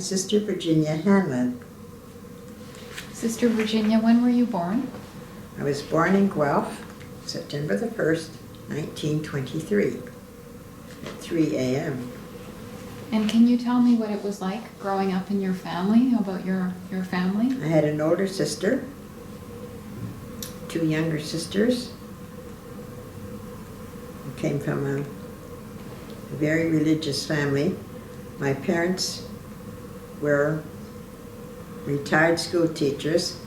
Sister Virginia Hanlon. Sister Virginia, when were you born? I was born in Guelph, September the 1st, 1923, at 3 a.m. And can you tell me what it was like growing up in your family, about your family? I had an older sister, 2 younger sisters. I came from a very religious family. My parents were retired school teachers,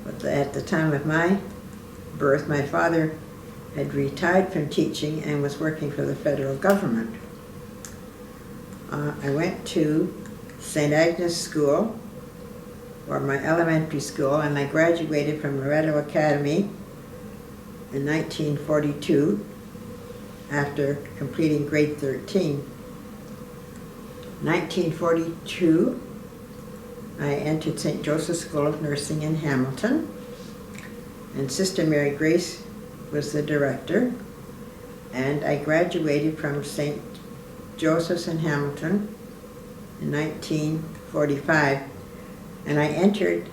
but at the time of my birth, my father had retired from teaching and was working for the federal government. I went to St. Agnes School, or my elementary school, and I graduated from Loretto Academy in 1942 after completing grade 13. 1942, I entered St. Joseph's School of Nursing in Hamilton, and Sister Mary Grace was the director, and I graduated from St. Joseph's in Hamilton in 1945, and I entered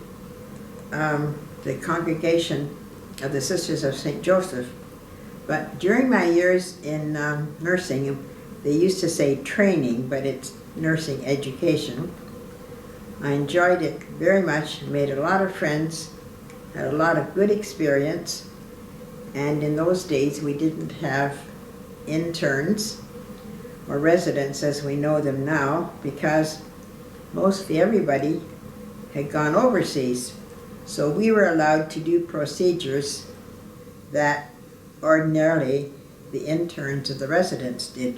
the congregation of the Sisters of St. Joseph. But during my years in nursing, they used to say training, but it's nursing education. I enjoyed it very much, made a lot of friends, had a lot of good experience, and in those days we didn't have interns or residents as we know them now, because mostly everybody had gone overseas. So we were allowed to do procedures that ordinarily the interns or the residents did.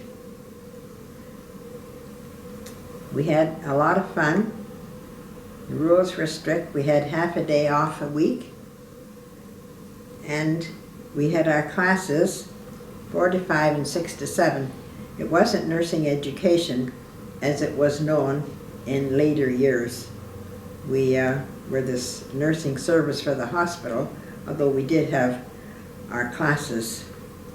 We had a lot of fun. The rules were strict. We had half a day off a week, and we had our classes 4 to 5 and 6 to 7. It wasn't nursing education as it was known in later years. We were this nursing service for the hospital, although we did have our classes.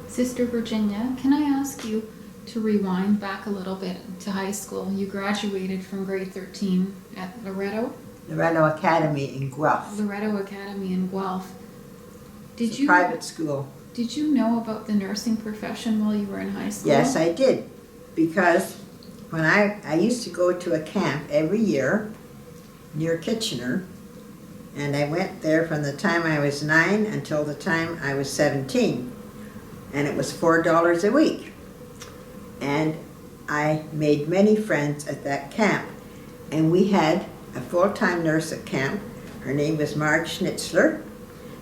Sister Virginia, can I ask you to rewind back a little bit to high school? You graduated from grade 13 at Loretto Academy in Guelph. Loretto Academy in Guelph. It's a private school. Did you know about the nursing profession while you were in high school? Yes, I did, because when I used to go to a camp every year near Kitchener, and I went there from the time I was 9 until the time I was 17, and it was $4 a week. And I made many friends at that camp, and we had a full-time nurse at camp. Her name was Marge Schnitzler.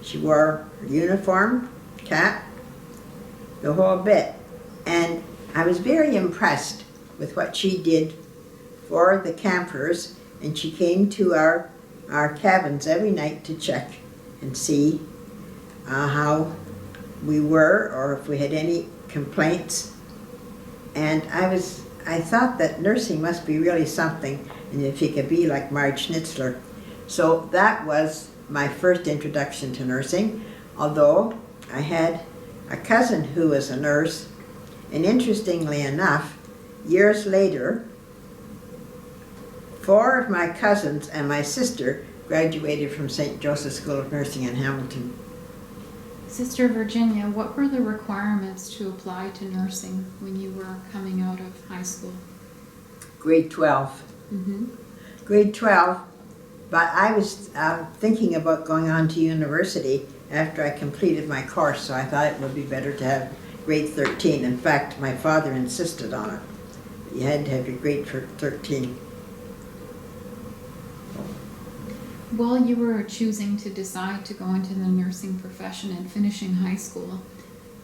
She wore her uniform, cap, the whole bit. And I was very impressed with what she did for the campers, and she came to our cabins every night to check and see how we were, or if we had any complaints. And I thought that nursing must be really something, and if you could be like Marge Schnitzler. So that was my first introduction to nursing, although I had a cousin who was a nurse, and interestingly enough, years later, 4 of my cousins and my sister graduated from St. Joseph's School of Nursing in Hamilton. Sister Virginia, what were the requirements to apply to nursing when you were coming out of high school? Grade 12. Mm-hmm. Grade 12, but I was thinking about going on to university after I completed my course, so I thought it would be better to have grade 13. In fact, my father insisted on it. You had to have your grade 13. While you were choosing to decide to go into the nursing profession and finishing high school,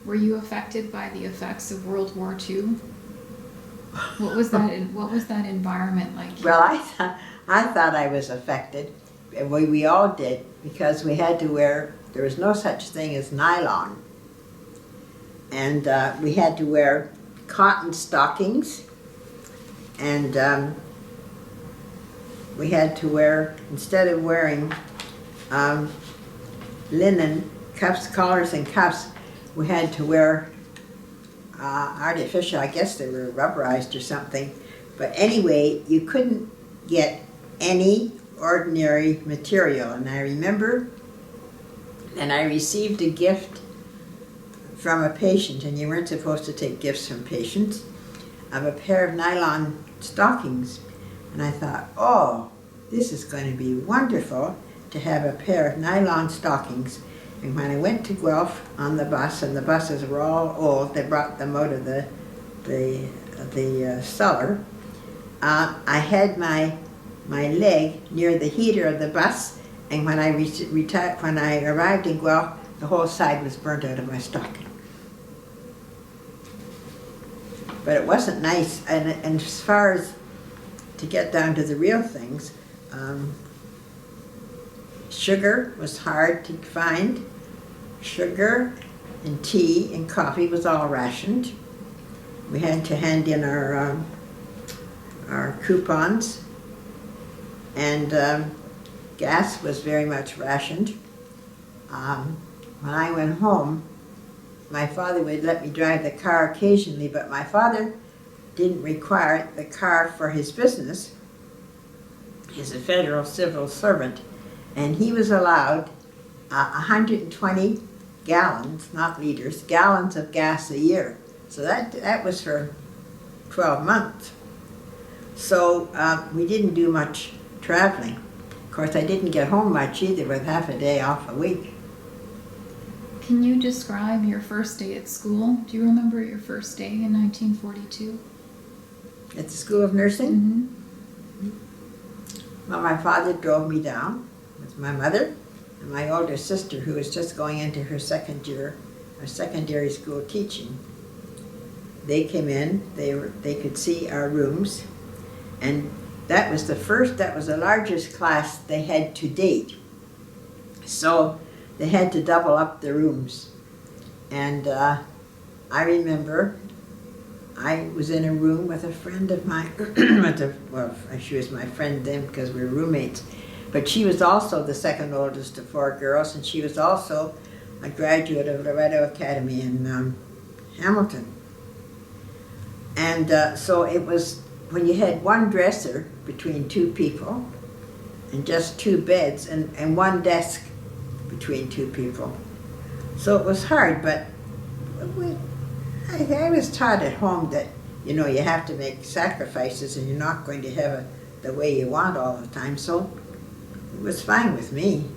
were you affected by the effects of World War II? What was that environment like? Well, I thought I was affected. We all did, because we had to wear, there was no such thing as nylon. And we had to wear cotton stockings, and we had to wear, instead of wearing linen cuffs, collars and cuffs, we had to wear artificial, I guess they were rubberized or something. But anyway, you couldn't get any ordinary material. And I remember and I received a gift from a patient, and you weren't supposed to take gifts from patients, of a pair of nylon stockings. And I thought, oh, this is going to be wonderful to have a pair of nylon stockings. And when I went to Guelph on the bus, and the buses were all old, they brought them out of the cellar, I had my leg near the heater of the bus, and when I arrived in Guelph, the whole side was burnt out of my stocking. But it wasn't nice, and as far as to get down to the real things, sugar was hard to find. Sugar and tea and coffee was all rationed. We had to hand in our coupons, and gas was very much rationed. When I went home, my father would let me drive the car occasionally, but my father didn't require the car for his business. He's a federal civil servant, and he was allowed 120 gallons, not liters, gallons of gas a year. So that was for 12 months. So we didn't do much traveling. Of course, I didn't get home much either, with half a day off a week. Can you describe your first day at school? Do you remember your first day in 1942? At the School of Nursing? Mm-hmm. Well, my father drove me down with my mother and my older sister, who was just going into her second year of secondary school teaching. They came in, they could see our rooms, and that was the largest class they had to date. So they had to double up the rooms. And I remember I was in a room with a friend of mine, she was my friend then because we were roommates, but she was also the second oldest of four girls, and she was also a graduate of Loretto Academy in Hamilton. And so it was, when you had one dresser between two people, and just two beds, and one desk between two people. So it was hard, but I was taught at home that, you have to make sacrifices, and you're not going to have it the way you want all the time, so it was fine with me.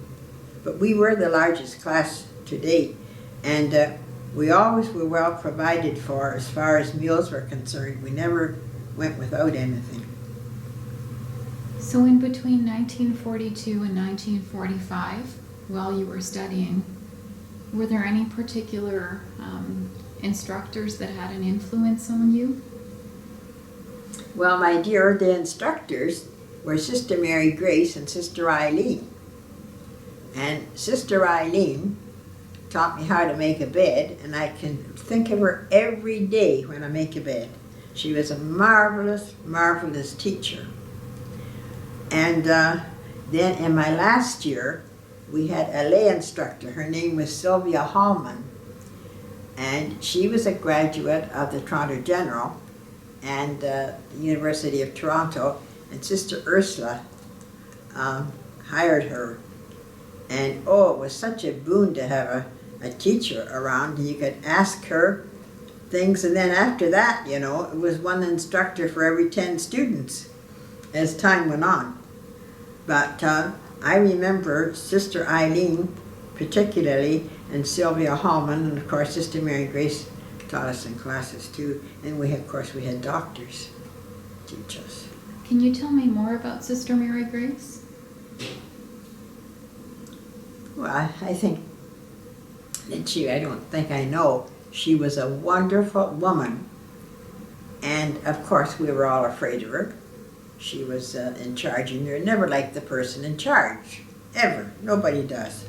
But we were the largest class to date, and we always were well provided for as far as meals were concerned. We never went without anything. So in between 1942 and 1945, while you were studying, were there any particular instructors that had an influence on you? Well, my dear, the instructors were Sister Mary Grace and Sister Eileen. And Sister Eileen taught me how to make a bed, and I can think of her every day when I make a bed. She was a marvelous, marvelous teacher. And then in my last year, we had a lay instructor. Her name was Sylvia Hanlon, and she was a graduate of the Toronto General and the University of Toronto, and Sister Ursula hired her. And oh, it was such a boon to have a teacher around. You could ask her things, and then after that, it was one instructor for every 10 students as time went on. But I remember Sister Eileen particularly, and Sylvia Hallman, and of course Sister Mary Grace taught us in classes too, and we had doctors teach us. Can you tell me more about Sister Mary Grace? Well, I think that I don't think I know, she was a wonderful woman, and of course we were all afraid of her. She was in charge, and you never liked the person in charge, ever. Nobody does.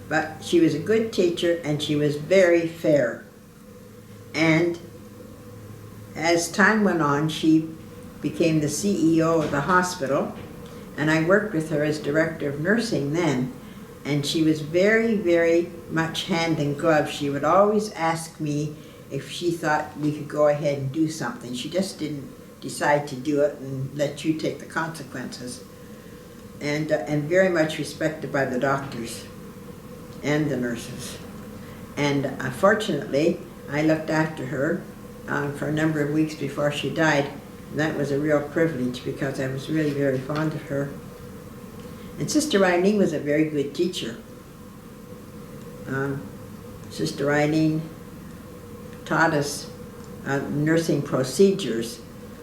But she was a good teacher, and she was very fair. And as time went on, she became the CEO of the hospital, and I worked with her as director of nursing then. And she was very, very much hand in glove. She would always ask me if she thought we could go ahead and do something. She just didn't decide to do it and let you take the consequences. And very much respected by the doctors and the nurses. And unfortunately, I looked after her for a number of weeks before she died. And that was a real privilege because I was really very fond of her. And Sister Eileen was a very good teacher. Sister Eileen taught us nursing procedures,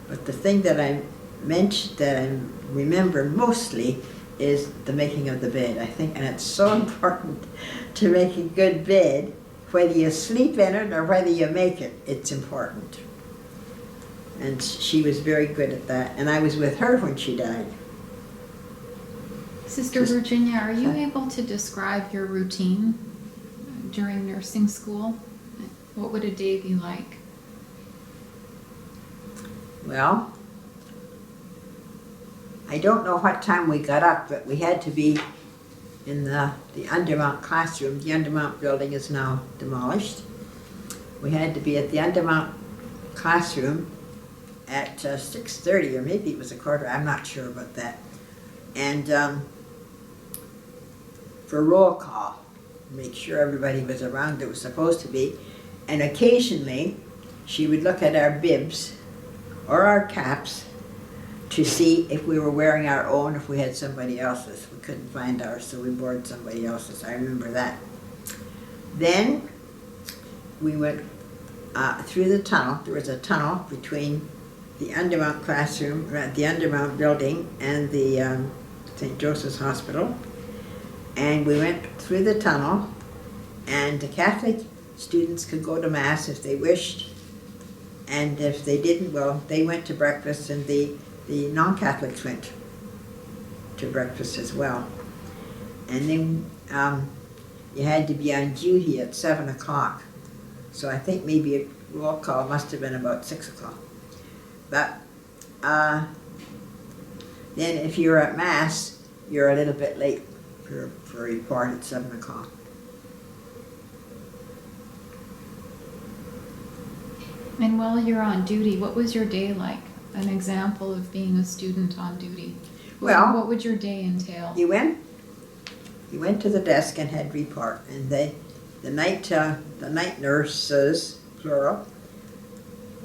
but the thing that I mentioned, that I remember mostly, is the making of the bed. I think, and it's so important to make a good bed, whether you sleep in it or whether you make it, it's important. And she was very good at that, and I was with her when she died. Sister Virginia, are you able to describe your routine during nursing school? What would a day be like? Well, I don't know what time we got up, but we had to be in the Undermount classroom. The Undermount building is now demolished. We had to be at the Undermount classroom at 6:30, or maybe it was a quarter, I'm not sure about that. And for roll call, make sure everybody was around that was supposed to be. And occasionally, she would look at our bibs or our caps to see if we were wearing our own, if we had somebody else's. We couldn't find ours, so we borrowed somebody else's. I remember that. Then we went through the tunnel. There was a tunnel between the Undermount classroom, the Undermount building, and the St. Joseph's Hospital. And we went through the tunnel, and the Catholic students could go to Mass if they wished. And if they didn't, well, they went to breakfast, and the non-Catholics went to breakfast as well. And then you had to be on duty at 7 o'clock. So I think maybe a roll call must have been about 6 o'clock. But then if you're at Mass, you're a little bit late for a report at 7 o'clock. And while you're on duty, what was your day like? An example of being a student on duty. Well, what would your day entail? You went to the desk and had report, and the night nurses, plural,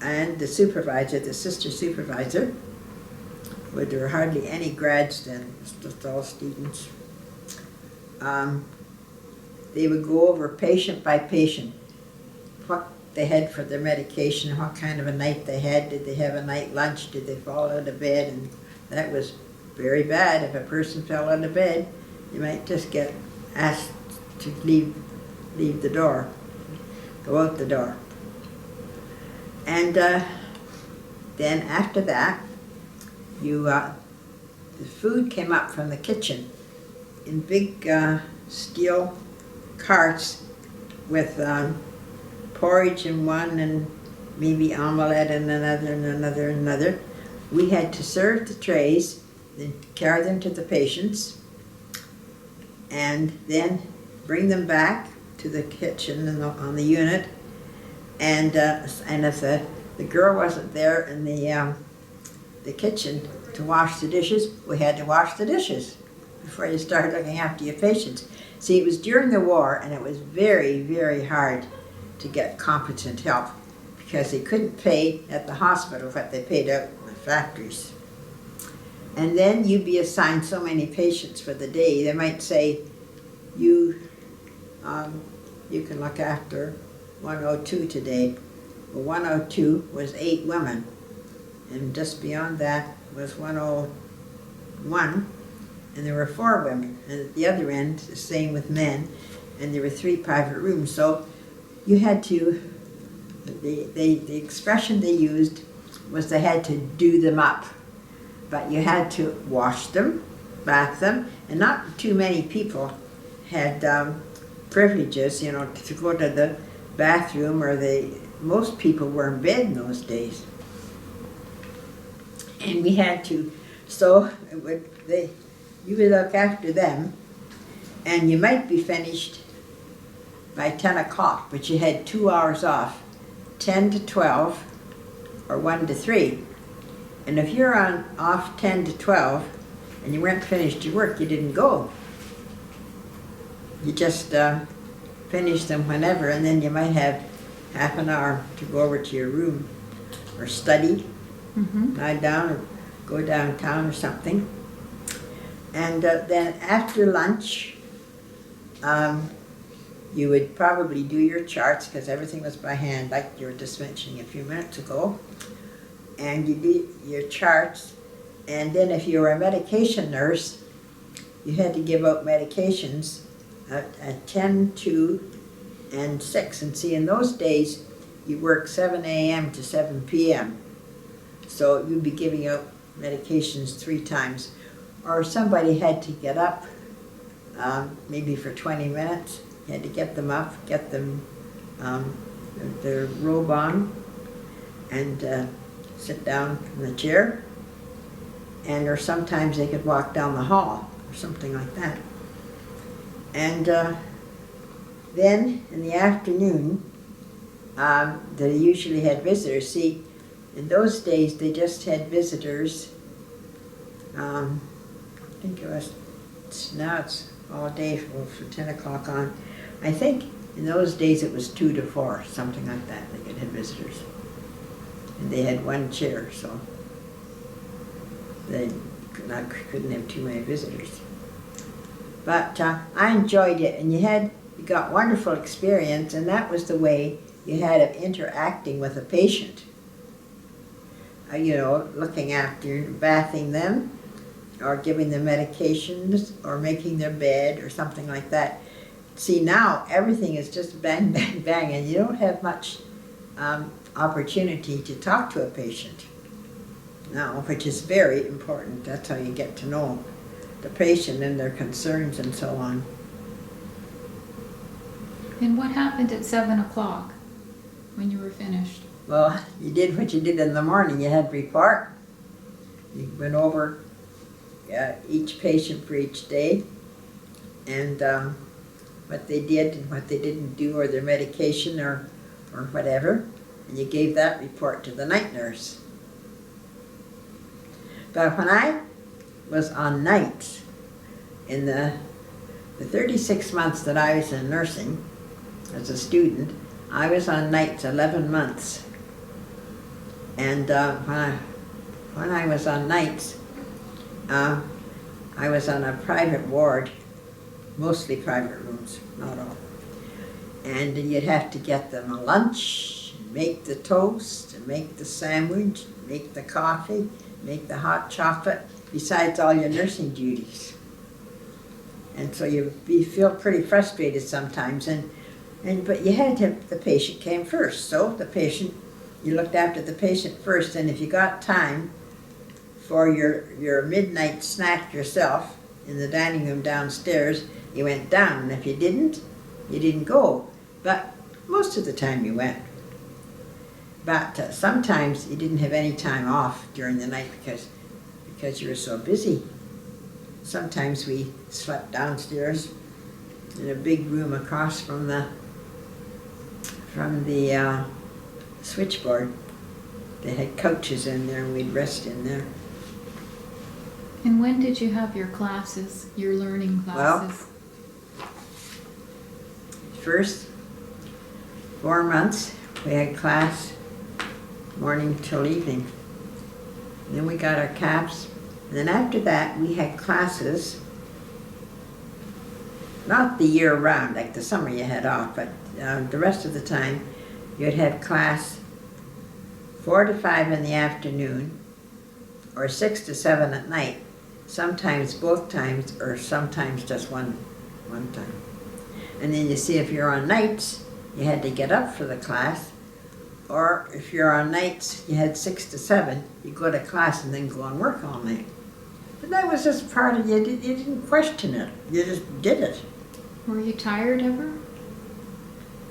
and the supervisor, the sister supervisor, where there were hardly any grads then, it was just all students. They would go over patient by patient what they had for their medication, what kind of a night they had, did they have a night lunch, did they fall out of bed, and that was very bad. If a person fell out of bed, you might just get asked to leave the door, go out the door. And then after that, the food came up from the kitchen in big steel carts with porridge in one and maybe omelette in another and another and another. We had to serve the trays, then carry them to the patients, and then bring them back to the kitchen and on the unit. And if the girl wasn't there in the kitchen to wash the dishes, we had to wash the dishes before you started looking after your patients. See, it was during the war, and it was very, very hard to get competent help because they couldn't pay at the hospital what they paid out in the factories. And then you'd be assigned so many patients for the day. They might say, you can look after 102 today. Well, 102 was 8 women, and just beyond that was 101, and there were 4 women. And at the other end, the same with men, and there were 3 private rooms. So you had to, the expression they used was they had to do them up. But you had to wash them, bath them, and not too many people had privileges, to go to the bathroom, or most people were in bed in those days. And we had to, so you would look after them, and you might be finished by 10 o'clock, but you had 2 hours off, 10 to 12, or 1 to 3. And if you're on off 10 to 12 and you weren't finished your work, you didn't go. You just finished them whenever, and then you might have half an hour to go over to your room or study, lie down or go downtown or something. And then after lunch, you would probably do your charts, because everything was by hand, like you were just mentioning a few minutes ago. And you did your charts, and then if you were a medication nurse, you had to give out medications at 10, 2, and 6. And see, in those days, you worked 7 a.m. to 7 p.m. So you'd be giving out medications 3 times. Or somebody had to get up, maybe for 20 minutes. You had to get them up, get them their robe on, and sit down in the chair. And or sometimes they could walk down the hall or something like that. And then in the afternoon, they usually had visitors. See, in those days they just had visitors. I think it was, now it's all day from 10 o'clock on. I think in those days it was 2 to 4, something like that. They could have visitors. And they had 1 chair, so they couldn't have too many visitors. But I enjoyed it, and you got wonderful experience, and that was the way you had of interacting with a patient. You know, looking after, bathing them, or giving them medications, or making their bed, or something like that. See, now everything is just bang, bang, bang, and you don't have much opportunity to talk to a patient now, which is very important. That's how you get to know the patient and their concerns and so on. And what happened at 7 o'clock when you were finished? Well, you did what you did in the morning. You had report. You went over each patient for each day, and what they did and what they didn't do, or their medication or whatever, and you gave that report to the night nurse. But when I was on nights, in the 36 months that I was in nursing as a student, I was on nights 11 months. And when I was on nights, I was on a private ward, mostly private rooms, not all. And you'd have to get them a lunch, make the toast, make the sandwich, make the coffee, make the hot chocolate, besides all your nursing duties. And so you feel pretty frustrated sometimes, but you had to, the patient came first. So the patient, you looked after the patient first, and if you got time for your midnight snack yourself in the dining room downstairs, you went down, and if you didn't go. But most of the time you went. But sometimes you didn't have any time off during the night because you were so busy. Sometimes we slept downstairs in a big room across from the switchboard. They had couches in there, and we'd rest in there. And when did you have your classes, your learning classes? Well, first 4 months we had class morning till evening. And then we got our caps. And then after that we had classes, not the year round, like the summer you had off, but the rest of the time you'd have class 4 to 5 in the afternoon, or 6 to 7 at night. Sometimes both times, or sometimes just one time. And then you see, if you're on nights, you had to get up for the class, or if you're on nights, you had 6 to 7, you go to class and then go and work all night. But that was just part of you didn't question it, you just did it. Were you tired ever?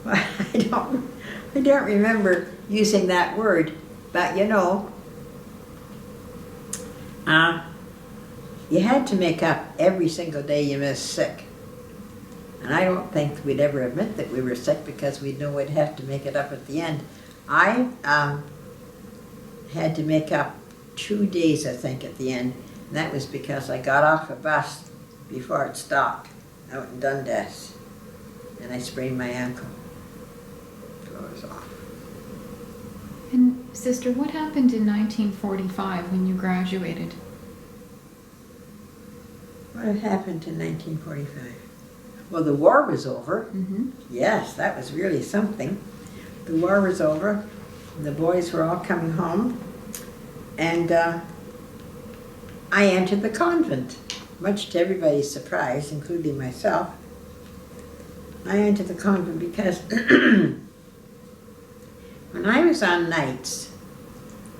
Well, I don't remember using that word, but you know, you had to make up every single day you missed sick. And I don't think we'd ever admit that we were sick, because we'd know we'd have to make it up at the end. I had to make up 2 days, I think, at the end. And that was because I got off a bus before it stopped out in Dundas. And I sprained my ankle. So I was off. And sister, what happened in 1945 when you graduated? What had happened in 1945? Well, the war was over. Mm-hmm. Yes, that was really something. The war was over. The boys were all coming home. And I entered the convent, much to everybody's surprise, including myself. I entered the convent because when I was on nights,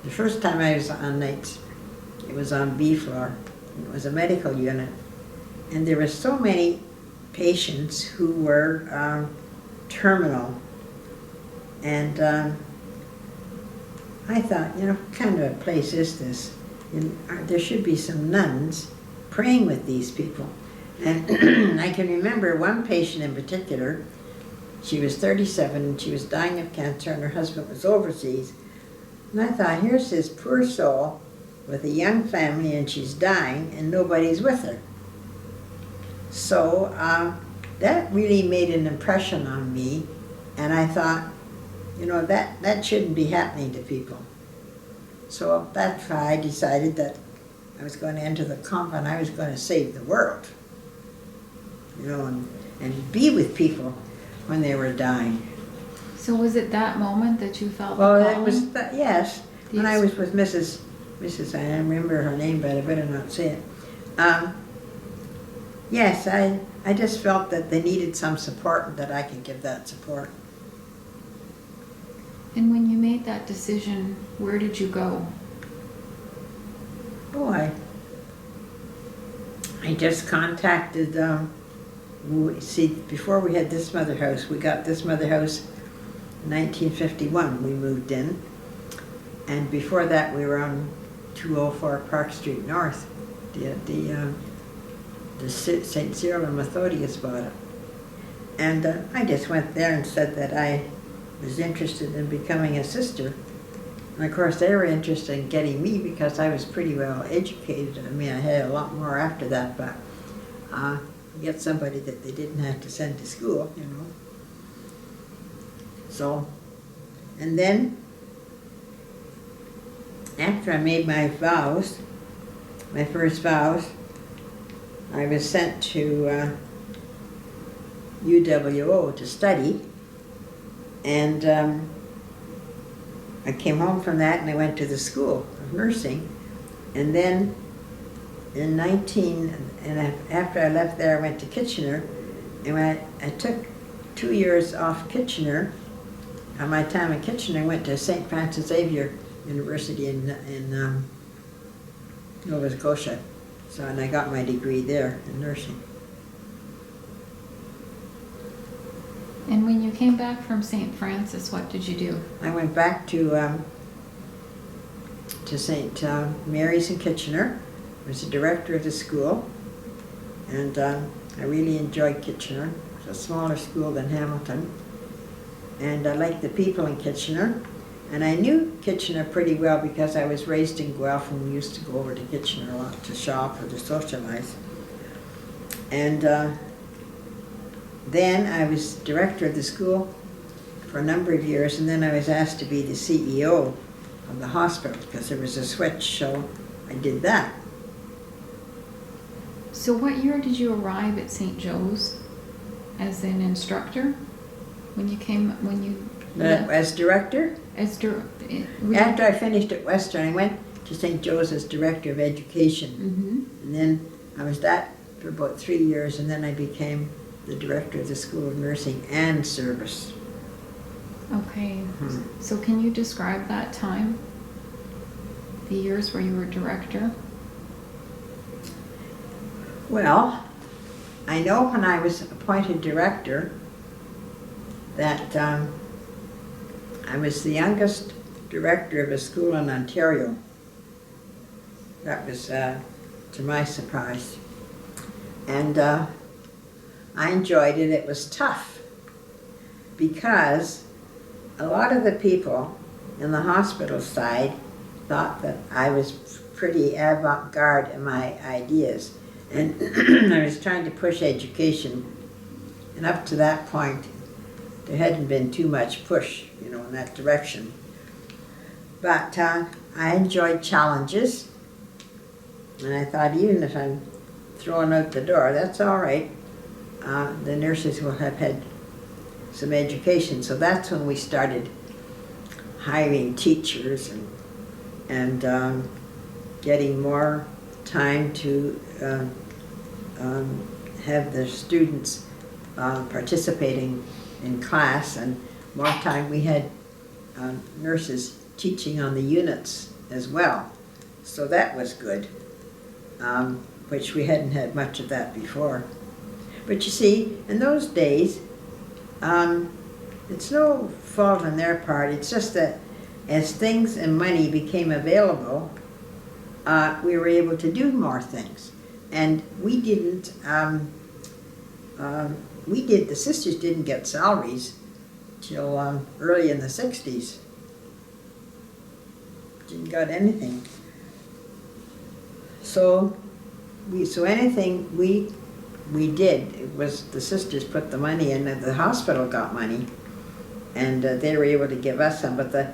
the first time I was on nights, it was on B floor. It was a medical unit. And there were so many patients who were terminal. And I thought, you know, what kind of a place is this? And there should be some nuns praying with these people. And I can remember one patient in particular. She was 37 and she was dying of cancer and her husband was overseas. And I thought, here's this poor soul with a young family and she's dying and nobody's with her. So that really made an impression on me, and I thought, you know, that shouldn't be happening to people. So that's why I decided that I was going to enter the convent. I was going to save the world, you know, and be with people when they were dying. So was it that moment that you felt Well, the it calling? was yes. When I was with Mrs. I don't remember her name, but I better not say it. Yes, I just felt that they needed some support and that I could give that support. And when you made that decision, where did you go? Oh, I just contacted, see, before we had this mother house, we got this mother house in 1951, we moved in. And before that, we were on 204 Park Street North. The St. Cyril and Methodius bought it. And I just went there and said that I was interested in becoming a sister. And of course they were interested in getting me because I was pretty well educated. I mean, I had a lot more after that, but get somebody that they didn't have to send to school, you know. So, and then after I made my vows, my first vows, I was sent to UWO to study, and I came home from that and I went to the school of nursing, and then in after I left there I went to Kitchener, and I took 2 years off Kitchener. On my time in Kitchener I went to St. Francis Xavier University in Nova Scotia. So, and I got my degree there in nursing. And when you came back from St. Francis, what did you do? I went back to St. Mary's in Kitchener. I was the director of the school, and I really enjoyed Kitchener. It was a smaller school than Hamilton, and I liked the people in Kitchener. And I knew Kitchener pretty well because I was raised in Guelph and we used to go over to Kitchener a lot to shop or to socialize. And then I was director of the school for a number of years, and then I was asked to be the CEO of the hospital because there was a switch, so I did that. So what year did you arrive at St. Joe's as an instructor? As director? After I finished at Western, I went to St. Joe's as director of education. Mm-hmm. And then I was that for about 3 years, and then I became the director of the School of Nursing and Service. Okay. Mm-hmm. So can you describe that time? The years where you were director? Well, I know when I was appointed director that I was the youngest director of a school in Ontario. That was to my surprise. And I enjoyed it. It was tough because a lot of the people in the hospital side thought that I was pretty avant-garde in my ideas. And I was trying to push education. And up to that point, there hadn't been too much push, in that direction. But I enjoyed challenges. And I thought, even if I'm thrown out the door, that's all right. The nurses will have had some education. So that's when we started hiring teachers and getting more time to have the students participating in class, and more time we had nurses teaching on the units as well. So that was good, which we hadn't had much of that before. But you see, in those days, it's no fault on their part. It's just that as things and money became available, we were able to do more things. And we didn't, the sisters didn't get salaries till early in the 60s. Didn't got anything. So anything we did, it was the sisters put the money in, and the hospital got money, and they were able to give us some, but the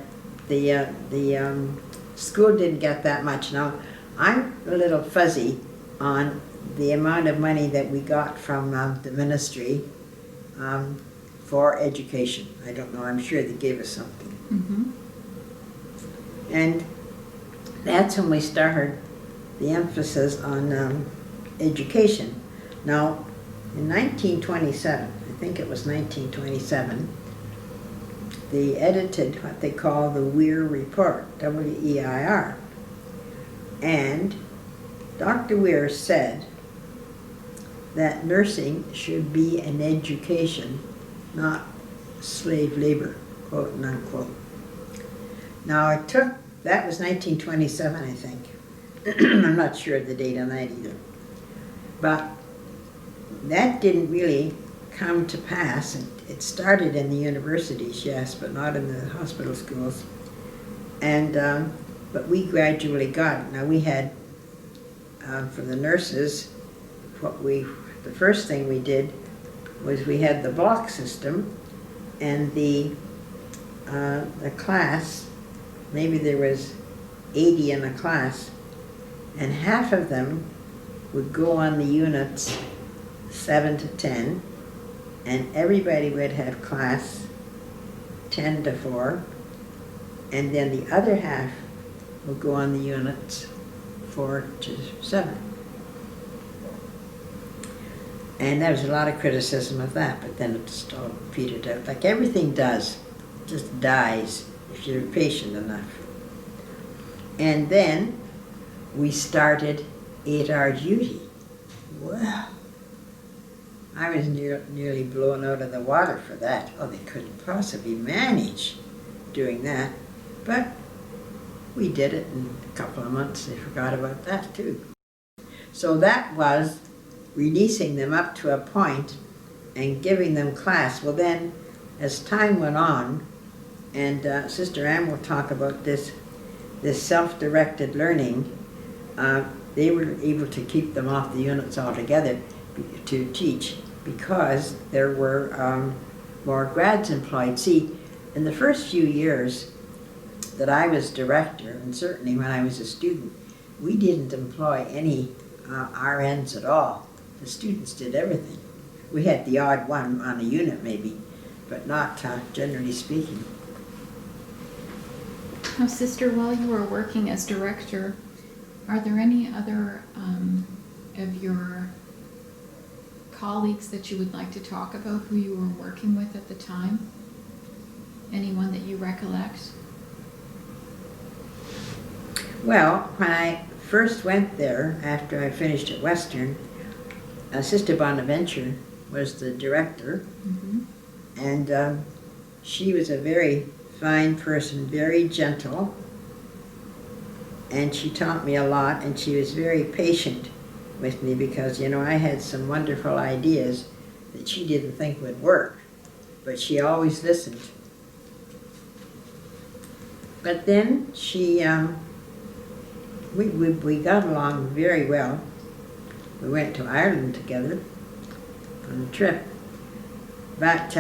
school didn't get that much. Now, I'm a little fuzzy on the amount of money that we got from the ministry for education. I don't know, I'm sure they gave us something. Mm-hmm. And that's when we started the emphasis on education. Now, in 1927, I think it was 1927, they edited what they call the Weir Report, W-E-I-R. And Dr. Weir said that nursing should be an education, not slave labor, quote and unquote. Now that was 1927, I think. I'm not sure of the date on that either. But that didn't really come to pass. It started in the universities, yes, but not in the hospital schools. And but we gradually got it. Now we had, for the nurses, the first thing we did was we had the block system, and the class, maybe there was 80 in a class, and half of them would go on the units 7 to 10, and everybody would have class 10 to 4, and then the other half would go on the units 4 to 7. And there was a lot of criticism of that, but then it just all petered out. Like everything does, it just dies if you're patient enough. And then we started 8-hour duty. Well, I was nearly blown out of the water for that. Oh, they couldn't possibly manage doing that. But we did it in a couple of months. They forgot about that too. So that was releasing them up to a point and giving them class. Well then, as time went on, and Sister Ann will talk about this self-directed learning, they were able to keep them off the units altogether to teach, because there were more grads employed. See, in the first few years that I was director, and certainly when I was a student, we didn't employ any RNs at all. The students did everything. We had the odd one on a unit maybe, but not generally speaking. Now, Sister, while you were working as director, are there any other of your colleagues that you would like to talk about who you were working with at the time? Anyone that you recollect? Well, when I first went there, after I finished at Western, Sister Bonaventure was the director, Mm-hmm. and she was a very fine person, very gentle, and she taught me a lot, and she was very patient with me because, I had some wonderful ideas that she didn't think would work, but she always listened. But then she we got along very well. We went to Ireland together on a trip. But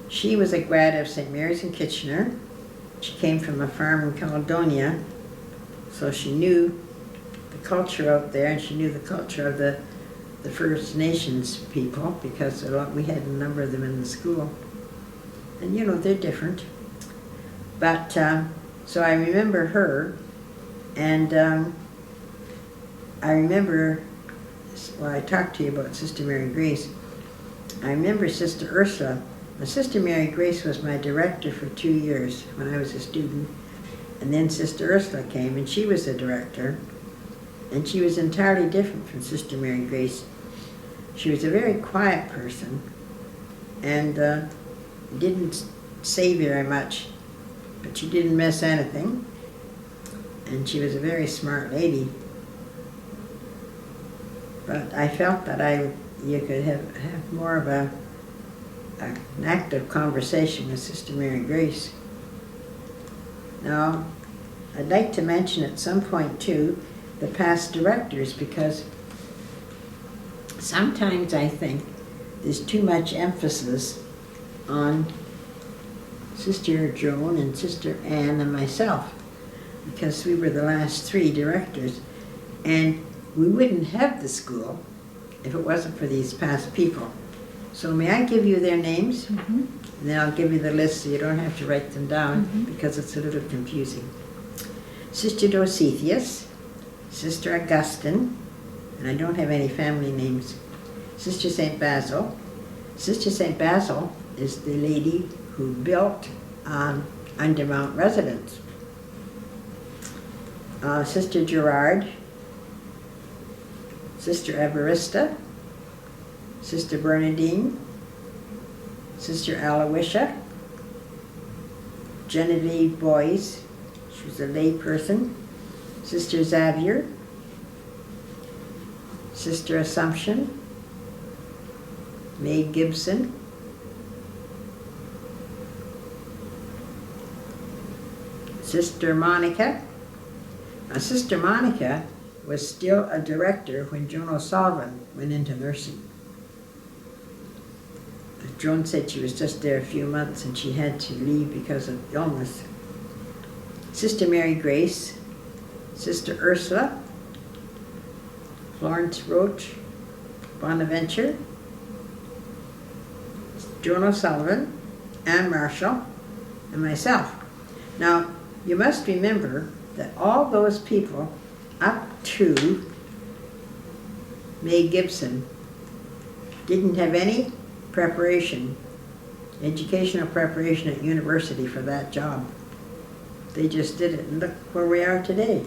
she was a grad of St. Mary's in Kitchener. She came from a farm in Caledonia, so she knew the culture out there, and she knew the culture of the First Nations people, because we had a number of them in the school. And you know, they're different. But, so I remember her, and I remember, well, I talked to you about Sister Mary Grace. I remember Sister Ursula. Now, Sister Mary Grace was my director for 2 years when I was a student. And then Sister Ursula came, and she was the director. And she was entirely different from Sister Mary Grace. She was a very quiet person, and didn't say very much, but she didn't miss anything. And she was a very smart lady. But I felt that you could have more of an active conversation with Sister Mary Grace. Now, I'd like to mention at some point too the past directors, because sometimes I think there's too much emphasis on Sister Joan and Sister Anne and myself, because we were the last 3 directors, and we wouldn't have the school if it wasn't for these past people. So may I give you their names? Mm-hmm. And then I'll give you the list so you don't have to write them down, because it's a little confusing. Sister Dositheus, Sister Augustine, and I don't have any family names. Sister St. Basil. Sister St. Basil is the lady who built Undermount Residence. Sister Gerard, Sister Evarista, Sister Bernadine, Sister Aloysia, Genevieve Boyce, she was a lay person, Sister Xavier, Sister Assumption, May Gibson, Sister Monica. Now, Sister Monica was still a director when Joan O'Sullivan went into nursing. Joan said she was just there a few months and she had to leave because of illness. Sister Mary Grace, Sister Ursula, Florence Roach, Bonaventure, Joan O'Sullivan, Anne Marshall, and myself. Now, you must remember that all those people up to May Gibson didn't have any preparation, educational preparation at university for that job. They just did it, and look where we are today.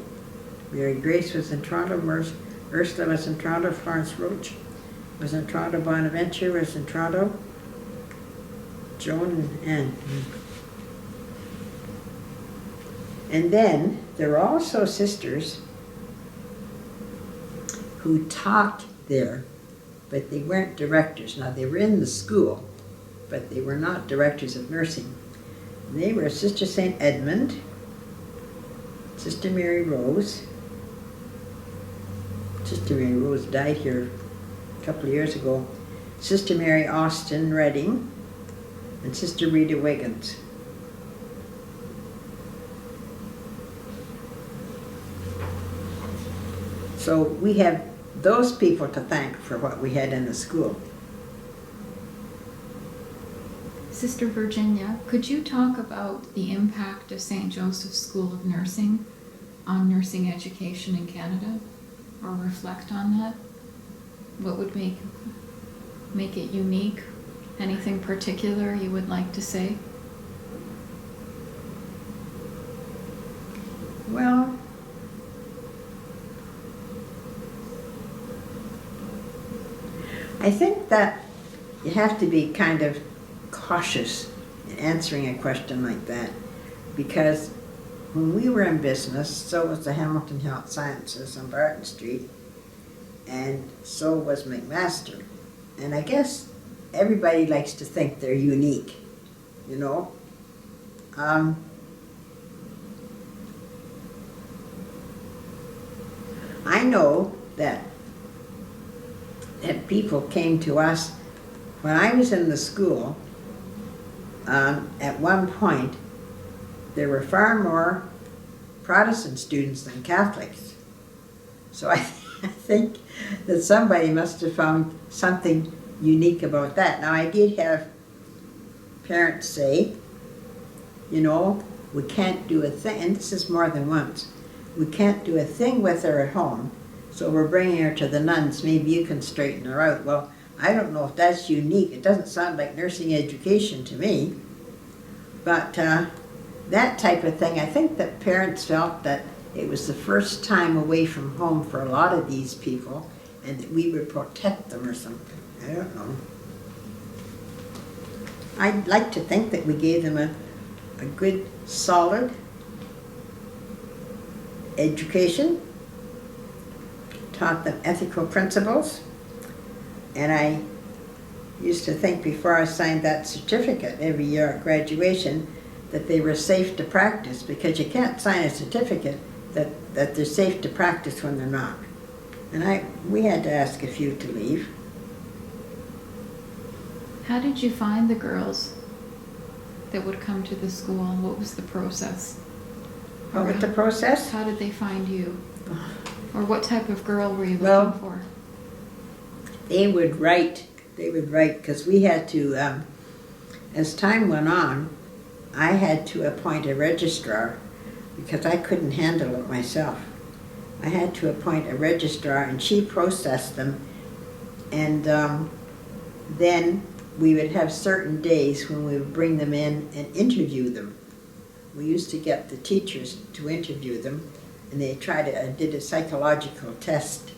Mary Grace was in Toronto, Ursula was in Toronto, Florence Roach was in Toronto, Bonaventure was in Toronto, Joan and Anne. And then there were also sisters who taught there, but they weren't directors. Now, they were in the school, but they were not directors of nursing. And they were Sister St. Edmund, Sister Mary Rose. Sister Mary Rose died here a couple of years ago. Sister Mary Austin Redding, and Sister Rita Wiggins. So we have those people to thank for what we had in the school. Sister Virginia, could you talk about the impact of St. Joseph's School of Nursing on nursing education in Canada, or reflect on that? What would make it unique? Anything particular you would like to say? Well, I think that you have to be kind of cautious in answering a question like that, because when we were in business, so was the Hamilton Health Sciences on Barton Street, and so was McMaster. And I guess everybody likes to think they're unique, you know. I know that people came to us when I was in the school. At one point, there were far more Protestant students than Catholics. So I think that somebody must have found something unique about that. Now, I did have parents say, you know, we can't do a thing, and this is more than once, we can't do a thing with her at home, so we're bringing her to the nuns, maybe you can straighten her out. Well, I don't know if that's unique. It doesn't sound like nursing education to me, but that type of thing, I think that parents felt that it was the first time away from home for a lot of these people, and that we would protect them or something. I don't know. I'd like to think that we gave them a good, solid education, taught them ethical principles, and I used to think before I signed that certificate every year at graduation that they were safe to practice, because you can't sign a certificate that they're safe to practice when they're not. And we had to ask a few to leave. How did you find the girls that would come to the school? What was the process? What was the process? How did they find you? Or what type of girl were you Well, looking for? They would write, because we had to, as time went on, I had to appoint a registrar because I couldn't handle it myself. I had to appoint a registrar, and she processed them, and then we would have certain days when we would bring them in and interview them. We used to get the teachers to interview them, and they did a psychological test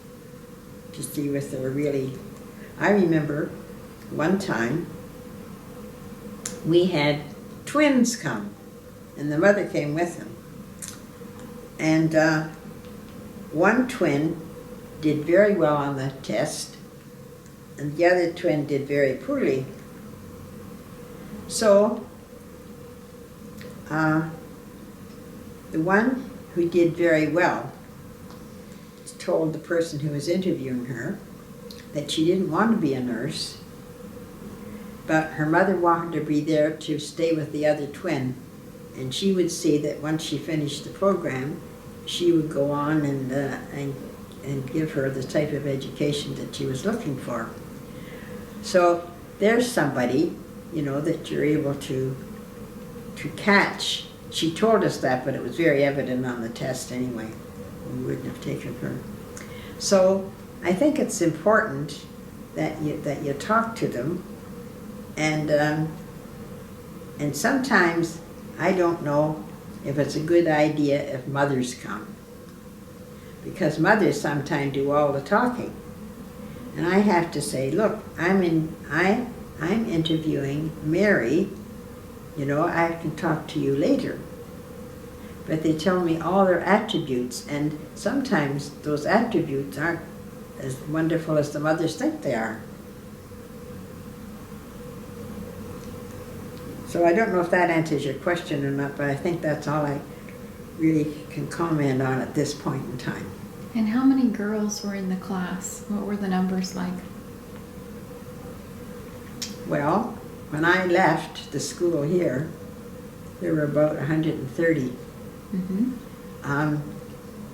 to see if they were really. I remember one time we had twins come, and the mother came with them. And one twin did very well on the test, and the other twin did very poorly. So the one who did very well told the person who was interviewing her that she didn't want to be a nurse, but her mother wanted to be there to stay with the other twin, and she would see that once she finished the program, she would go on and give her the type of education that she was looking for. So there's somebody, you know, that you're able to catch. She told us that, but it was very evident on the test anyway. We wouldn't have taken her. So I think it's important that you talk to them, and sometimes I don't know if it's a good idea if mothers come, because mothers sometimes do all the talking, and I have to say, look, I'm interviewing Mary, you know, I can talk to you later. But they tell me all their attributes, and sometimes those attributes aren't as wonderful as the mothers think they are. So I don't know if that answers your question or not, but I think that's all I really can comment on at this point in time. And how many girls were in the class? What were the numbers like? Well, when I left the school here, there were about 130. Mm-hmm.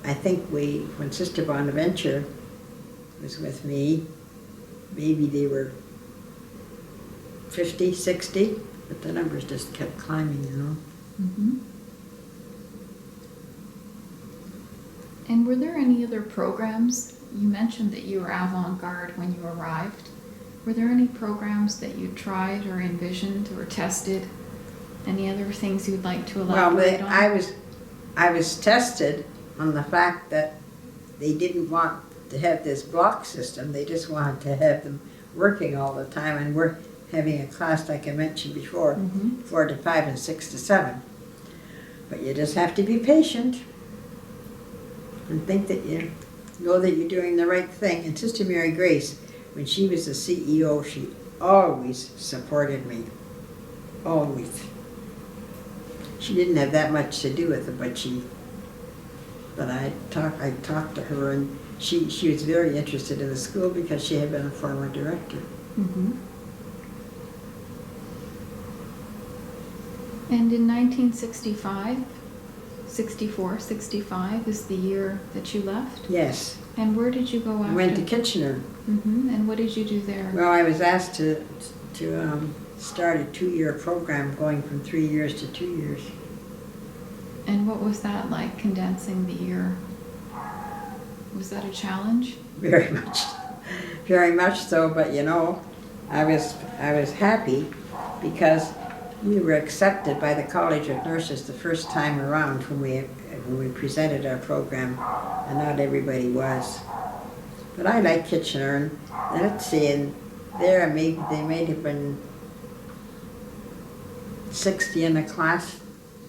I think when Sister Bonaventure was with me, maybe they were 50, 60, but the numbers just kept climbing, you know. Mm-hmm. And were there any other programs? You mentioned that you were avant-garde when you arrived. Were there any programs that you tried or envisioned or tested? Any other things you'd like to elaborate on? I was tested on the fact that they didn't want to have this block system. They just wanted to have them working all the time, and we're having a class like I mentioned before, 4 to 5 and 6 to 7. But you just have to be patient and think that you know that you're doing the right thing. And Sister Mary Grace, when she was the CEO, she always supported me. Always. She didn't have that much to do with it, but she But I talked to her, and she was very interested in the school because she had been a former director. Mm-hmm. And in 1965, 64, 65 is the year that you left? Yes. And where did you go after? I went to Kitchener. Mm-hmm. And what did you do there? Well, I was asked to start a 2-year program going from 3 years to 2 years. And what was that like, condensing the year? Was that a challenge? Very much so. But you know, I was happy because we were accepted by the College of Nurses the first time around when we presented our program, and not everybody was. But I like Kitchener, and let's see, and there they may have been 60 in the class,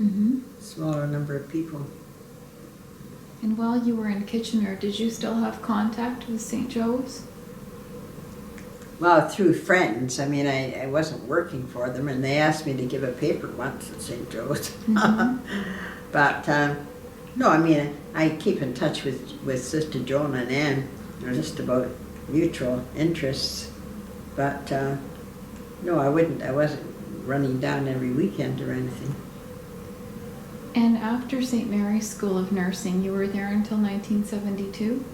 Mm-hmm. smaller number of people. And while you were in Kitchener, did you still have contact with St. Joe's? Well, through friends. I mean, I wasn't working for them, and they asked me to give a paper once at St. Joe's. Mhm. But no, I mean, I keep in touch with Sister Joan and Ann. They're just about mutual interests. But no, I wasn't running down every weekend or anything. And after St. Mary's School of Nursing, you were there until 1972?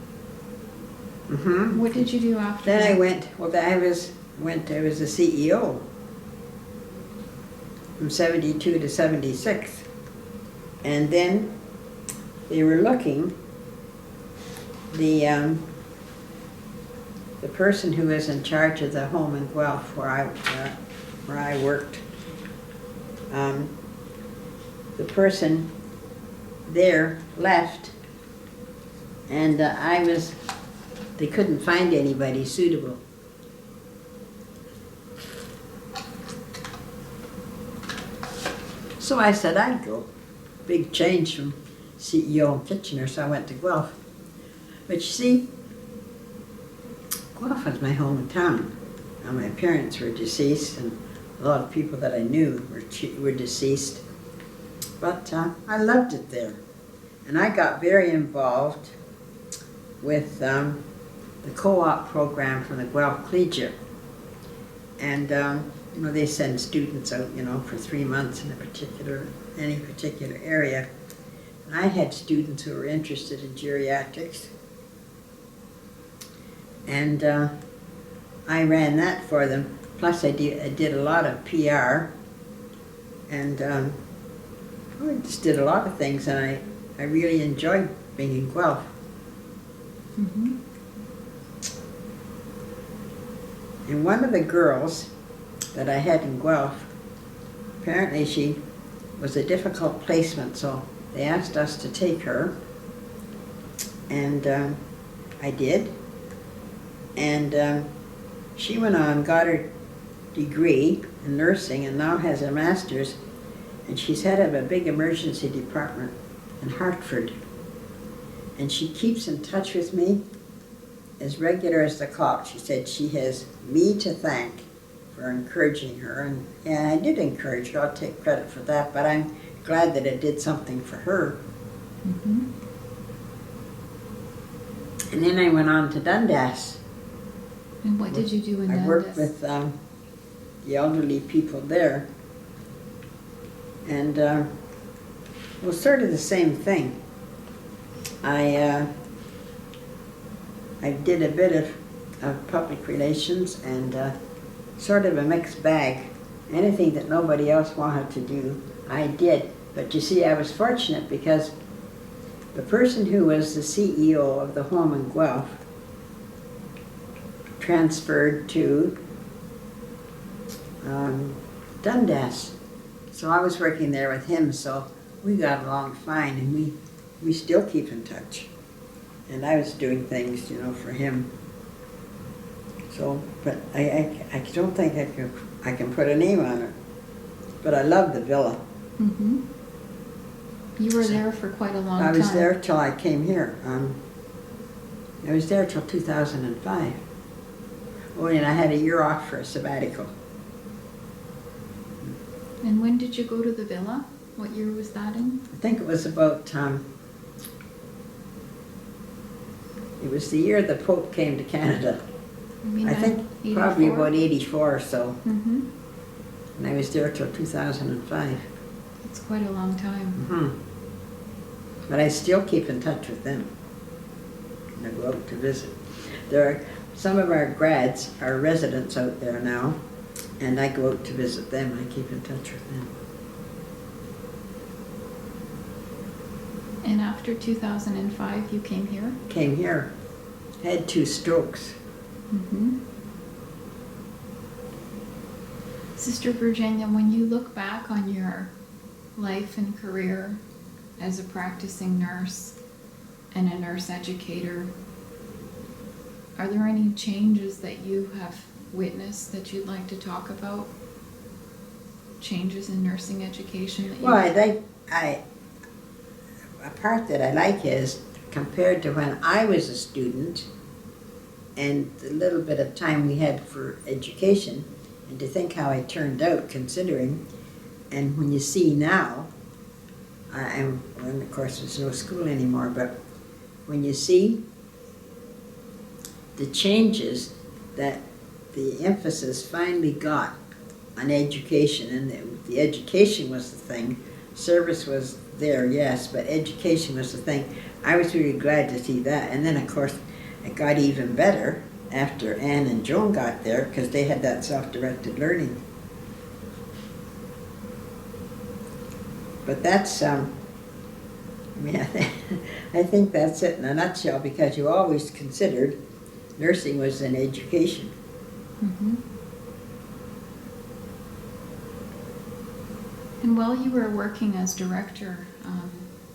Mm-hmm. What did you do after Then that? I was the CEO from 72 to 76. And then they were looking, the person who was in charge of the home in Guelph where I worked, the person there left, and they couldn't find anybody suitable. So I said I'd go. Big change from CEO in Kitchener, so I went to Guelph. But you see, Guelph was my hometown. Now, my parents were deceased, and a lot of people that I knew were deceased. But I loved it there. And I got very involved with the co-op program from the Guelph Collegiate. And you know, they send students out, you know, for 3 months in any particular area. And I had students who were interested in geriatrics. And I ran that for them. Plus I did a lot of PR. And I just did a lot of things, and I really enjoyed being in Guelph. Mm-hmm. And one of the girls that I had in Guelph, apparently she was a difficult placement, so they asked us to take her. And I did. And she went on, got her degree in nursing, and now has a master's. And she's head of a big emergency department in Hartford. And she keeps in touch with me as regular as the clock. She said she has me to thank for encouraging her. And yeah, I did encourage her. I'll take credit for that. But I'm glad that it did something for her. Mm-hmm. And then I went on to Dundas. And what did you do in Dundas? I worked with the elderly people there. And it was sort of the same thing. I did a bit of public relations and sort of a mixed bag. Anything that nobody else wanted to do, I did. But you see, I was fortunate because the person who was the CEO of the home in Guelph transferred to Dundas. So I was working there with him, so we got along fine, and we still keep in touch. And I was doing things, you know, for him. So, but I don't think I can put a name on it. But I love the villa. Mm-hmm. You were there for quite a long time. I was there till I came here. I was there till 2005. Oh, and I had a year off for a sabbatical. And when did you go to the villa? What year was that in? I think it was about It was the year the Pope came to Canada. Maybe I think 84? probably about 84 or so. Mm-hmm. And I was there till 2005. It's quite a long time. Mm-hmm. But I still keep in touch with them. And I go out to visit. There are some of our grads are residents out there now, and I go out to visit them. I keep in touch with them. And after 2005, you came here? Came here, had 2 strokes. Mm-hmm. Sister Virginia, when you look back on your life and career as a practicing nurse and a nurse educator, are there any changes that you have witnessed that you'd like to talk about? Changes in nursing education that you... Well, a part that I like is, compared to when I was a student and the little bit of time we had for education, and to think how I turned out considering, and when you see now, and of course there's no school anymore, but when you see the changes that the emphasis finally got on education, and the education was the thing, service was there, yes, but education was the thing. I was really glad to see that. And then of course it got even better after Anne and Joan got there, because they had that self-directed learning. But that's, I think that's it in a nutshell, because you always considered nursing was an education. Mm-hmm. And while you were working as director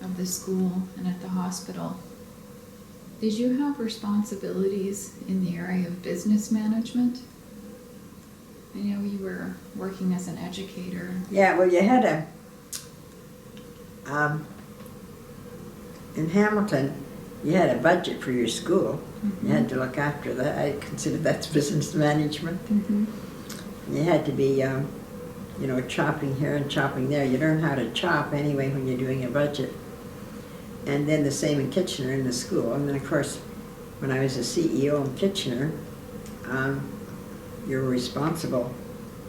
of the school and at the hospital, did you have responsibilities in the area of business management? I know you were working as an educator. Yeah, well, you had in Hamilton, you had a budget for your school. Mm-hmm. You had to look after that. I consider that's business management. Mm-hmm. You had to be, chopping here and chopping there. You learn how to chop anyway when you're doing a budget. And then the same in Kitchener in the school. And then of course, when I was a CEO in Kitchener, you were responsible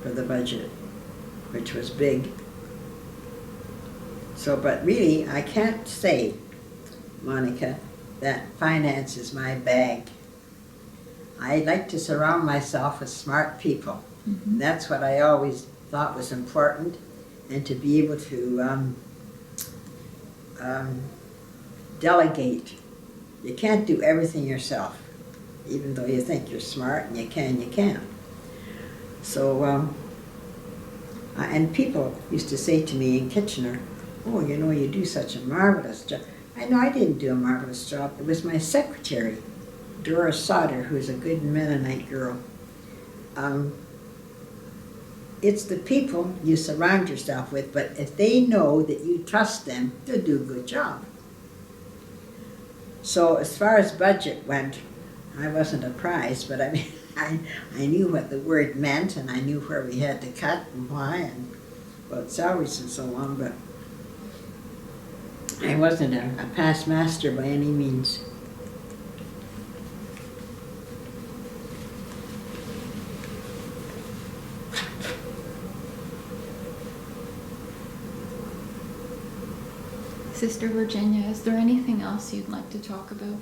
for the budget, which was big. So, but really, I can't say, Monica, that finance is my bag. I like to surround myself with smart people. Mm-hmm. That's what I always thought was important, and to be able to delegate. You can't do everything yourself, even though you think you're smart and you can. So, and people used to say to me in Kitchener, "Oh, you do such a marvelous job." I know I didn't do a marvelous job. It was my secretary, Doris Sauter, who's a good Mennonite girl. It's the people you surround yourself with, but if they know that you trust them, they'll do a good job. So as far as budget went, I wasn't apprised, but I mean, I knew what the word meant, and I knew where we had to cut and why, and about salaries and so on, but I wasn't a past master by any means. Sister Virginia, is there anything else you'd like to talk about?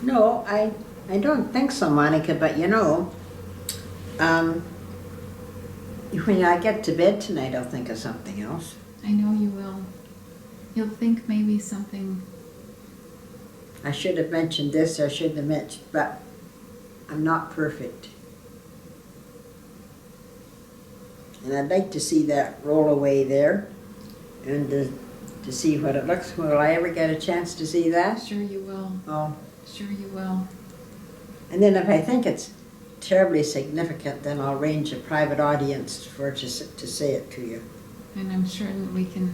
No, I don't think so, Monica, but when I get to bed tonight, I'll think of something else. I know you will. You'll think maybe something... I should have mentioned this, I shouldn't have mentioned, but I'm not perfect. And I'd like to see that roll away there, and to see what it looks. Will I ever get a chance to see that? Sure you will. Oh. Sure you will. And then if I think it's terribly significant, then I'll arrange a private audience to say it to you. And I'm sure that we can,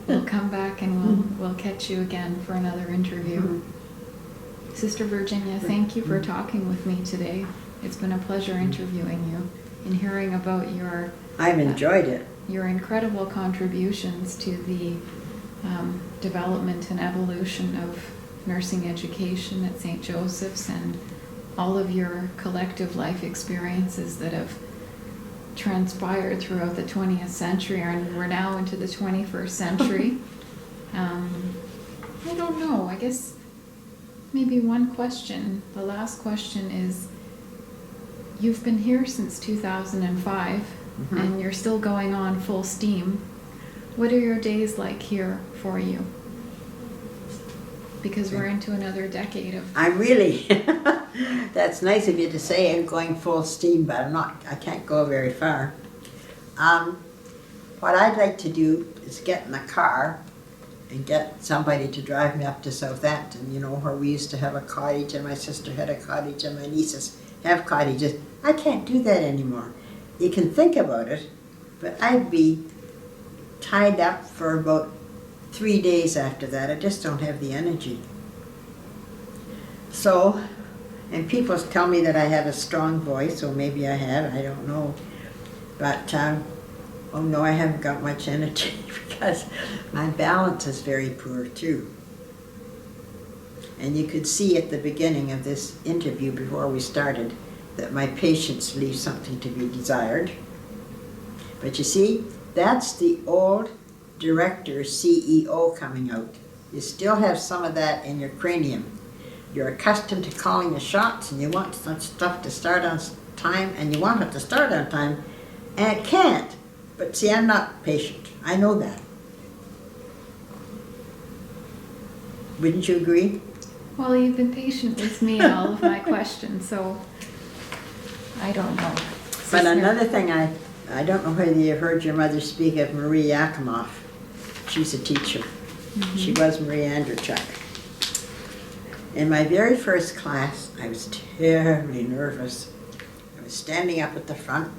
we'll come back and we'll catch you again for another interview. Mm-hmm. Sister Virginia, thank you for talking with me today. It's been a pleasure interviewing you and hearing about your... I've enjoyed it. Your incredible contributions to the development and evolution of nursing education at St. Joseph's, and all of your collective life experiences that have transpired throughout the 20th century, and we're now into the 21st century. I don't know, I guess maybe one question, the last question is, you've been here since 2005, and you're still going on full steam. What are your days like here for you? Because we're into another decade of... I really, that's nice of you to say I'm going full steam, but I can't go very far. What I'd like to do is get in a car and get somebody to drive me up to Southampton, you know, where we used to have a cottage, and my sister had a cottage, and my nieces have cottages. I can't do that anymore. You can think about it, but I'd be tied up for about 3 days after that. I just don't have the energy. So, and people tell me that I have a strong voice, or maybe I have, I don't know. But, oh no, I haven't got much energy because my balance is very poor too. And you could see at the beginning of this interview before we started that my patience leaves something to be desired. But you see, that's the old director, CEO coming out. You still have some of that in your cranium. You're accustomed to calling the shots, and you want some stuff to start on time, and you want it to start on time, and it can't. But see, I'm not patient. I know that. Wouldn't you agree? Well, you've been patient with me in all of my questions, so I don't know. But another thing, I don't know whether you've heard your mother speak of Marie Yakimov. She's a teacher. She was Marie Andrechuk. In my very first class, I was terribly nervous. I was standing up at the front,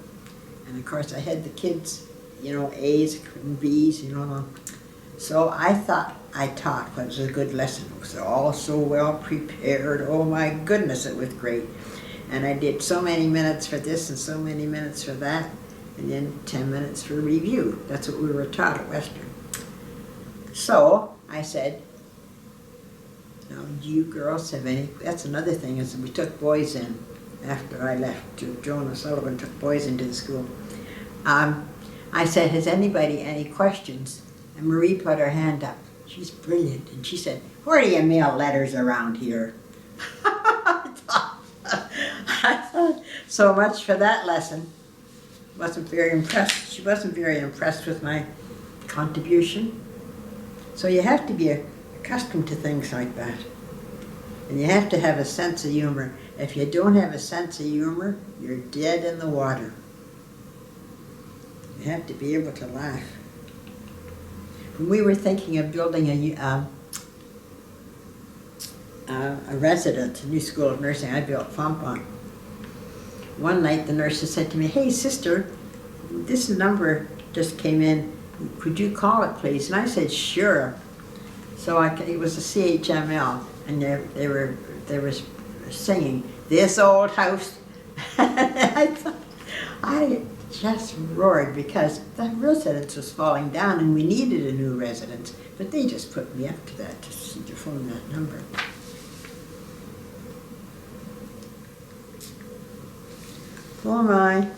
and of course I had the kids, you know, A's and B's, you know. So I thought I taught what was a good lesson. It was all so well prepared. Oh my goodness, it was great. And I did so many minutes for this and so many minutes for that, and then 10 minutes for review. That's what we were taught at Western. So I said, now do you girls have any, that's another thing, is we took boys in after I left. Jonah Sullivan took boys into the school. I said, has anybody any questions? And Marie put her hand up. She's brilliant. And she said, where do you mail letters around here? I thought, so much for that lesson. Wasn't very impressed. She wasn't very impressed with my contribution. So you have to be accustomed to things like that. And you have to have a sense of humor. If you don't have a sense of humor, you're dead in the water. You have to be able to laugh. When we were thinking of building a residence, a new school of nursing, I built Fompon. One night the nurses said to me, hey sister, this number just came in, could you call it please? And I said, sure. So it was a CHML, and they were singing, this old house. I just roared because the residence was falling down and we needed a new residence, but they just put me up to that, to phone that number. Oh my.